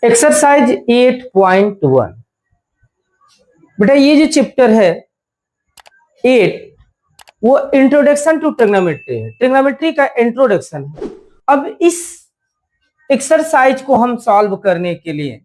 Exercise 8.1। बेटा ये जो चैप्टर है 8 वो इंट्रोडक्शन टू ट्रिग्नोमेट्री है, ट्रिग्नोमेट्री का इंट्रोडक्शन है। अब इस एक्सरसाइज को हम सॉल्व करने के लिए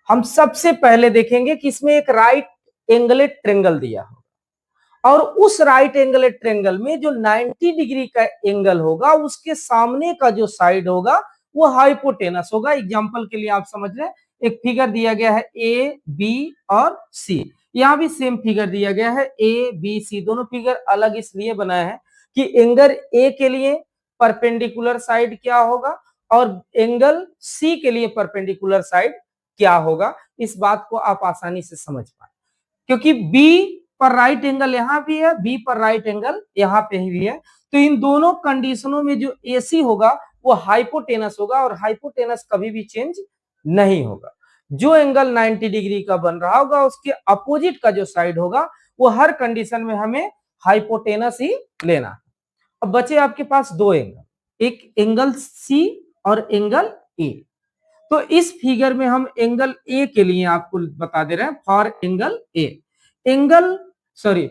हम सबसे पहले देखेंगे कि इसमें एक राइट एंगलेट ट्रायंगल दिया होगा और उस राइट एंगलेट ट्रायंगल में जो 90 डिग्री का एंगल होगा उसके सामने का जो साइड होगा वो हाइपोटेनस होगा। एग्जांपल के लिए आप समझ लें, एक फिगर दिया गया है ए बी और सी। यहां भी सेम फिगर दिया गया है, ए बी सी दोनों फिगर अलग इसलिए बनाया है कि एंगल ए के लिए परपेंडिकुलर साइड क्या होगा और एंगल सी के लिए परपेंडिकुलर साइड क्या होगा, इस बात को आप आसानी से समझ पाए। क्योंकि बी पर राइट एंगल यहां भी है, बी पर राइट एंगल यहां पे भी है, तो इन दोनों कंडीशनों में जो एसी होगा वो हाइपोटेनस होगा और हाइपोटेनस कभी भी चेंज नहीं होगा। जो एंगल 90 डिग्री का बन रहा होगा उसके अपोजिट का जो साइड होगा वो हर कंडीशन में हमें हाइपोटेनस ही लेना है। अब बचे आपके पास दो एंगल, एक एंगल सी और एंगल ए। तो इस फिगर में हम एंगल ए के लिए आपको बता दे रहे हैं for angle A,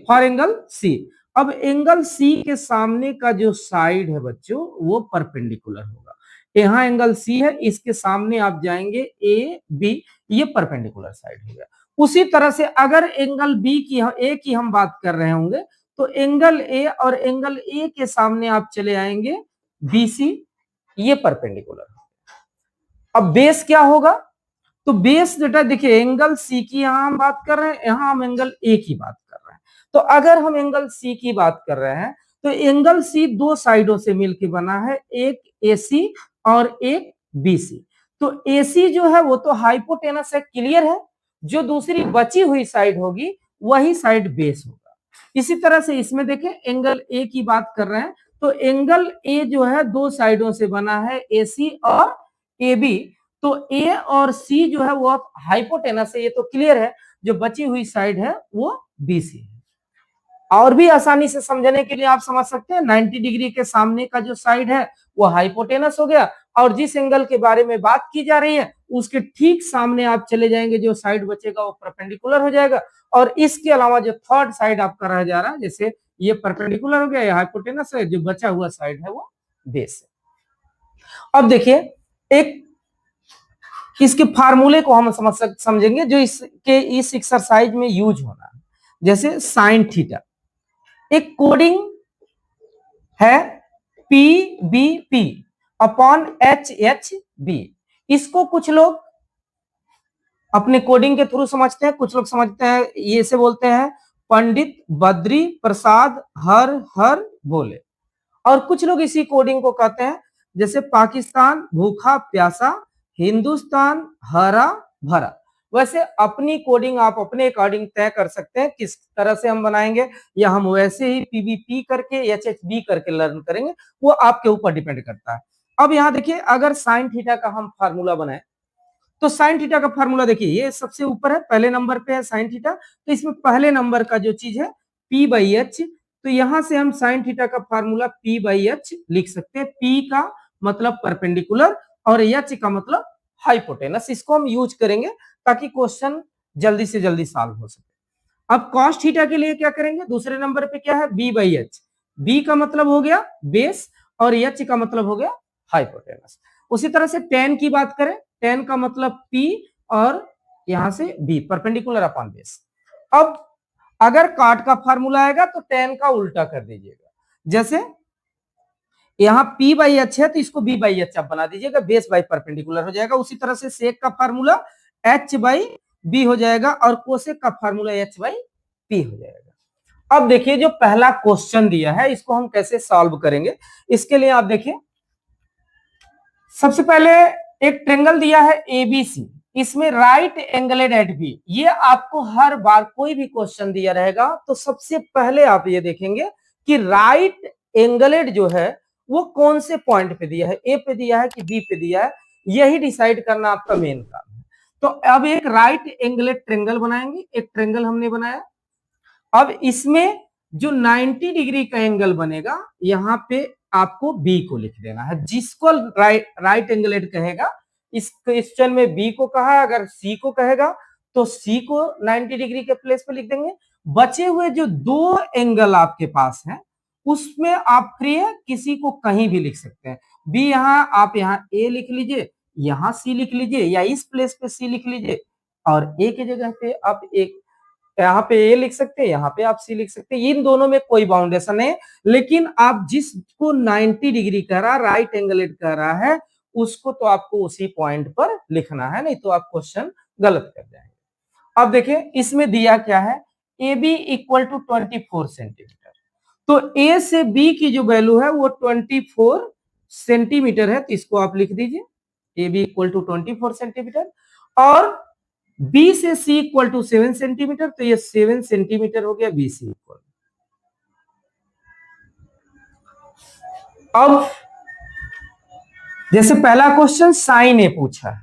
for angle C. अब एंगल सी के सामने का जो साइड है बच्चों वो परपेंडिकुलर होगा। यहां एंगल सी है, इसके सामने आप जाएंगे ए बी, ये परपेंडिकुलर साइड हो गया। उसी तरह से अगर एंगल बी की ए की हम बात कर रहे होंगे तो एंगल ए और एंगल ए के सामने आप चले आएंगे बी सी, ये परपेंडिकुलर। अब बेस क्या होगा, तो बेस बेटा देखिए एंगल सी की यहां हम बात कर रहे हैं, यहां हम एंगल ए की बात कर रहे हैं। तो अगर हम एंगल सी की बात कर रहे हैं तो एंगल सी दो साइडों से मिलकर बना है, एक एसी और एक बीसी। तो एसी जो है वो तो हाइपोटेनस है, क्लियर है। जो दूसरी बची हुई साइड होगी वही साइड बेस होगा। इसी तरह से इसमें देखें एंगल ए की बात कर रहे हैं तो एंगल ए जो है दो साइडों से बना है, एसी और ए बी। तो ए और सी जो है वो हाइपोटेनस है, ये तो क्लियर है। जो बची हुई साइड है वो बीसी है। और भी आसानी से समझने के लिए आप समझ सकते हैं 90 डिग्री के सामने का जो साइड है वो हाइपोटेनस हो गया और जिस एंगल के बारे में बात की जा रही है उसके ठीक सामने आप चले जाएंगे, जो साइड बचेगा वो परपेंडिकुलर हो जाएगा। और इसके अलावा जो थर्ड साइड आपका रह जा रहा है, जैसे ये परपेंडिकुलर हो गया, ये हाइपोटेनस है, जो बचा हुआ साइड है वो बेस है। अब देखिए एक इसके फार्मूले को हम समझेंगे जो इसके इस एक्सरसाइज में यूज होना है। जैसे साइन थीटा, एक कोडिंग है P B P upon H H B. इसको कुछ लोग अपने कोडिंग के थ्रू समझते हैं, कुछ लोग समझते हैं ये से बोलते हैं पंडित बद्री प्रसाद हर हर बोले, और कुछ लोग इसी कोडिंग को कहते हैं जैसे पाकिस्तान भूखा प्यासा, हिंदुस्तान हरा भरा। वैसे अपनी कोडिंग आप अपने अकॉर्डिंग तय कर सकते हैं किस तरह से हम बनाएंगे, या हम वैसे ही पीबीपी करके एच एच बी करके लर्न करेंगे, वो आपके ऊपर डिपेंड करता है। अब यहाँ देखिए अगर साइन थीटा का हम फार्मूला बनाए तो साइन थीटा का फार्मूला देखिए ये सबसे ऊपर है, पहले नंबर पे है साइन थीटा। तो इसमें पहले नंबर का जो चीज है पी बाई एच, तो यहां से हम साइन थीटा का फार्मूला पी बाई एच लिख सकते हैं। पी का मतलब परपेंडिकुलर और एच का मतलब हाइपोटेनस। इसको हम यूज करेंगे ताकि क्वेश्चन जल्दी से जल्दी सॉल्व हो सके। अब कॉस थीटा के लिए क्या करेंगे, दूसरे नंबर पे क्या है बी बाई एच। बी का मतलब हो गया बेस और एच का मतलब हो गया हाइपोटेनस। उसी तरह से टेन की बात करें, टेन का मतलब पी और यहां से बी, परपेंडिकुलर अपॉन बेस। अब अगर काट का फार्मूला आएगा तो टेन का उल्टा कर दीजिएगा। जैसे यहाँ पी बाई एच है तो इसको बी बाई एच आप बना दीजिएगा, बेस बाई परपेंडिकुलर हो जाएगा। उसी तरह से सेक का फार्मूला एच बाई बी हो जाएगा और कोसेक का फार्मूला एच बाई पी हो जाएगा। अब देखिए जो पहला क्वेश्चन दिया है इसको हम कैसे सॉल्व करेंगे, इसके लिए आप देखिए सबसे पहले एक ट्रेंगल दिया है एबीसी, इसमें राइट एंगलेड एट बी। ये आपको हर बार कोई भी क्वेश्चन दिया रहेगा तो सबसे पहले आप ये देखेंगे कि राइट एंगलेड जो है वो कौन से पॉइंट पे दिया है, ए पे दिया है कि बी पे दिया है, यही डिसाइड करना आपका मेन काम है। तो अब एक राइट एंगलेड ट्रेंगल बनाएंगे, एक ट्रेंगल हमने बनाया। अब इसमें जो 90 डिग्री का एंगल बनेगा यहां पे आपको बी को लिख देना है, जिसको राइट एंगलेड कहेगा इस क्वेश्चन में बी को कहा, अगर सी को कहेगा तो सी को 90 डिग्री के प्लेस पे लिख देंगे। बचे हुए जो दो एंगल आपके पास हैं उसमें आप फ्री है, किसी को कहीं भी लिख सकते हैं। बी यहां, आप यहां ए लिख लीजिए, यहां सी लिख लीजिए, या इस प्लेस पे सी लिख लीजिए, और ए की जगह पे आप एक यहाँ पे ए लिख सकते हैं, यहाँ पे आप सी लिख सकते हैं। इन दोनों में कोई बाउंडेशन है, लेकिन आप जिसको 90 डिग्री कह रहा, राइट एंगलेड कह रहा है, उसको तो आपको उसी पॉइंट पर लिखना है, नहीं तो आप क्वेश्चन गलत कर जाएंगे। अब देखिए इसमें दिया क्या है, A B equal to 24 centimetre. तो ए से बी की जो वैल्यू है वो 24 सेंटीमीटर है, तो इसको आप लिख दीजिए A B equal to 24 centimetre. और बी से सी इक्वल टू 7 सेंटीमीटर, तो ये 7 सेंटीमीटर हो गया बी सी इक्वल। अब जैसे पहला क्वेश्चन साइन ए पूछा है,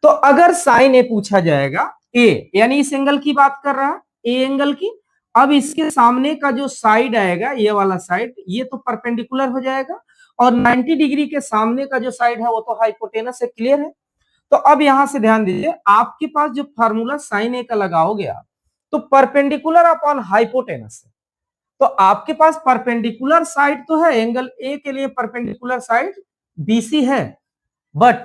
तो अगर साइन ए पूछा जाएगा, ए यानी इस एंगल की बात कर रहा है, ए एंगल की, अब इसके सामने का जो साइड आएगा, ये वाला साइड, ये तो परपेंडिकुलर हो जाएगा, और 90 डिग्री के सामने का जो साइड है वो तो हाइपोटेनस है, क्लियर है। तो अब यहां से ध्यान दीजिए, आपके पास जो फार्मूला साइन ए का लगाओगे आप, तो परपेंडिकुलर अपॉन हाइपोटेनस है, तो आपके पास परपेंडिकुलर साइड तो है, एंगल ए के लिए परपेंडिकुलर साइड बीसी है, बट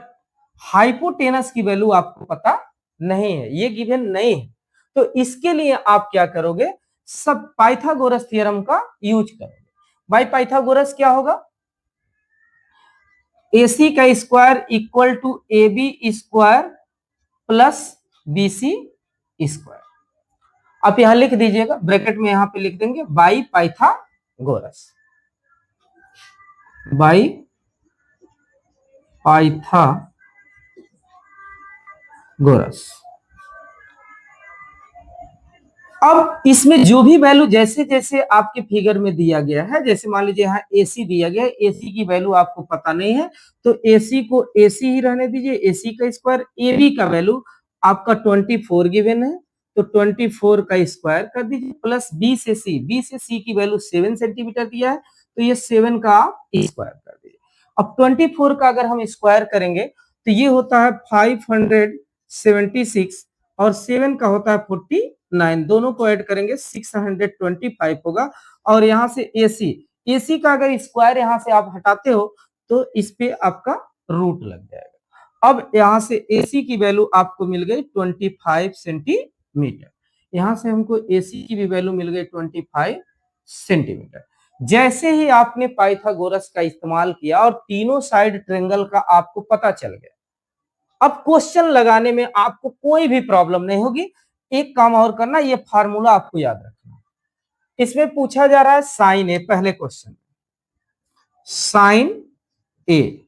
हाइपोटेनस की वैल्यू आपको पता नहीं है, ये गिवन नहीं है। तो इसके लिए आप क्या करोगे, सब पाइथागोरस थ्योरम का यूज करोगे। भाई पाइथागोरस क्या होगा, AC का square equal to AB square plus BC square. आप यहां लिख दीजिएगा, ब्रैकेट में यहां पे लिख देंगे बाई पाइथागोरस, बाई पाइथागोरस। अब इसमें जो भी वैल्यू जैसे जैसे आपके फिगर में दिया गया है, जैसे मान लीजिए यहाँ AC दिया गया है, AC की वैल्यू आपको पता नहीं है, तो AC को AC ही रहने दीजिए, AC का स्क्वायर, AB का वैल्यू आपका 24 गिवन है, तो 24 का स्क्वायर कर दीजिए, प्लस B से C की वैल्यू 7 सेंटीमीटर दिया है, तो ये 7 का आप स्क्वायर कर दीजिए। अब 24 का अगर हम स्क्वायर करेंगे तो ये होता है 576, और 7 का होता है 49, दोनों को ऐड करेंगे 625 होगा। और यहां से AC का अगर स्क्वायर यहां से आप हटाते हो तो इस पे आपका रूट लग जाएगा। अब यहां से AC की वैल्यू आपको मिल गई 25 सेंटीमीटर, यहां से हमको AC की भी वैल्यू मिल गई 25 सेंटीमीटर। जैसे ही आपने पाइथागोरस का इस्तेमाल किया और तीनों साइड ट्रायंगल का आपको पता चल गया, अब क्वेश्चन लगाने में आपको कोई भी प्रॉब्लम नहीं होगी। एक काम और करना, ये फार्मूला आपको याद रखना। इसमें पूछा जा रहा है साइन ए, पहले क्वेश्चन साइन ए।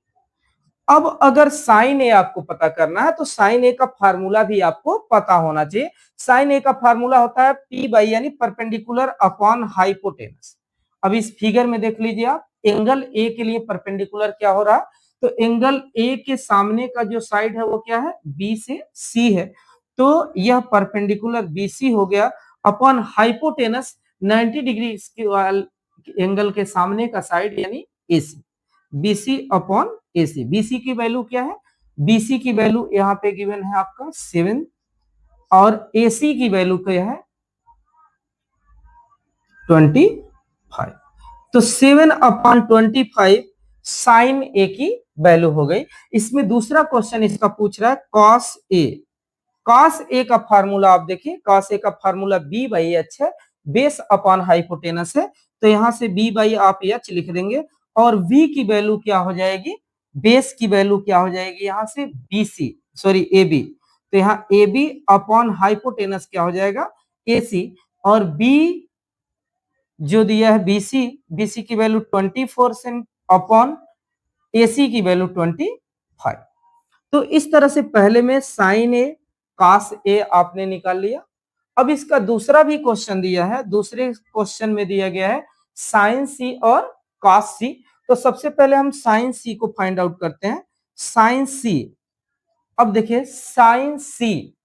अब अगर साइन ए आपको पता करना है तो साइन ए का फार्मूला भी आपको पता होना चाहिए। साइन ए का फार्मूला होता है पी बाई यानी परपेंडिकुलर अपॉन हाइपोटेनस। अब इस फिगर में देख लीजिए आप, एंगल ए के लिए परपेंडिकुलर क्या हो रहा है, तो एंगल ए के सामने का जो साइड है वो क्या है, बी से सी है, तो यह परपेंडिकुलर बीसी हो गया अपॉन हाइपोटेनस 90 डिग्री एंगल के सामने का साइड यानी AC, BC upon AC. BC की वैल्यू क्या है, बीसी की वैल्यू यहाँ पे गिवन है आपका 7, और एसी की वैल्यू क्या है 25, तो 7 अपॉन 25 साइन ए की वैल्यू हो गई। इसमें दूसरा क्वेश्चन इसका पूछ रहा है कॉस ए। कॉस ए का फार्मूला आप देखिए, कॉस ए का फार्मूला बी बाई एच है, बेस अपॉन हाइपोटेनस है, तो यहां से बी बाई आप एच लिख देंगे, और v की वैल्यू क्या हो जाएगी, बेस की वैल्यू क्या हो जाएगी यहां से बीसी, सॉरी ए बी, तो यहाँ ए बी अपॉन हाइपोटेनस क्या हो जाएगा AC, और b जो दिया है BC, BC की वैल्यू 24 अपॉन AC की वैल्यू 25। तो इस तरह से पहले में साइन ए कॉस ए आपने निकाल लिया। अब इसका दूसरा भी क्वेश्चन दिया है, दूसरे क्वेश्चन में दिया गया है साइन सी और कॉस सी। तो सबसे पहले हम साइन सी को फाइंड आउट करते हैं। साइन सी, अब देखिए साइन सी,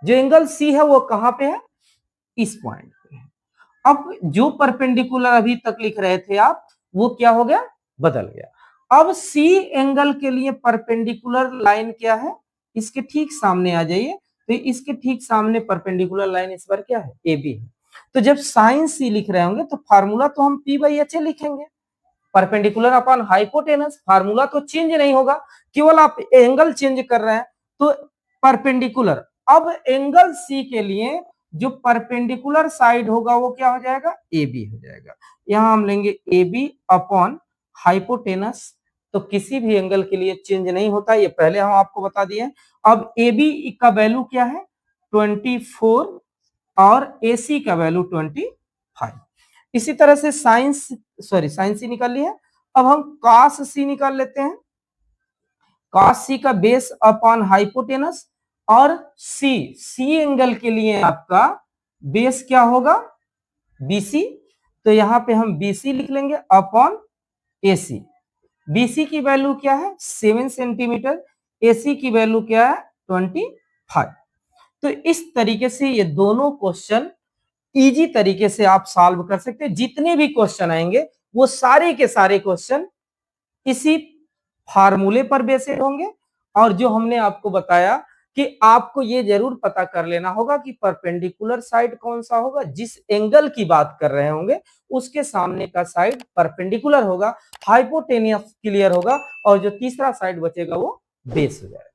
जो एंगल सी है वो कहां पे है, इस पॉइंट पे है। अब जो परपेंडिकुलर अभी तक लिख रहे थे आप, वो क्या हो गया, बदल गया। अब सी एंगल के लिए परपेंडिकुलर लाइन क्या है, इसके ठीक सामने आ जाइए, तो इसके ठीक सामने परपेंडिकुलर लाइन इस पर क्या है, ए बी है। तो जब साइन सी लिख रहे होंगे तो फार्मूला तो हम पी बाई एच ए लिखेंगे, परपेंडिकुलर अपॉन हाइपोटेनस, फार्मूला तो चेंज नहीं होगा, केवल आप एंगल चेंज कर रहे हैं, तो परपेंडिकुलर। अब एंगल सी के लिए जो परपेंडिकुलर साइड होगा वो क्या हो जाएगा, ए बी हो जाएगा। यहां हम लेंगे ए बी अपॉन हाइपोटेनस, तो किसी भी एंगल के लिए चेंज नहीं होता, ये पहले हम आपको बता दिए। अब ए बी का वैल्यू क्या है 24 और ए सी का वैल्यू 25। इसी तरह से साइंस साइंस सी निकाल लिया, अब हम कॉस सी निकाल लेते हैं। कॉस सी का बेस अपॉन हाइपोटेनस, और सी एंगल के लिए आपका बेस क्या होगा, बीसी, तो यहां पे हम बीसी लिख लेंगे अपॉन एसी। बीसी की वैल्यू क्या है 7 सेंटीमीटर, एसी की वैल्यू क्या है 25। तो इस तरीके से ये दोनों क्वेश्चन इजी तरीके से आप सॉल्व कर सकते हैं। जितने भी क्वेश्चन आएंगे वो सारे के सारे क्वेश्चन इसी फार्मूले पर बेस्ड होंगे। और जो हमने आपको बताया कि आपको ये जरूर पता कर लेना होगा कि परपेंडिकुलर साइड कौन सा होगा, जिस एंगल की बात कर रहे होंगे उसके सामने का साइड परपेंडिकुलर होगा, हाइपोटेनियस क्लियर होगा, और जो तीसरा साइड बचेगा वो बेस हो जाएगा।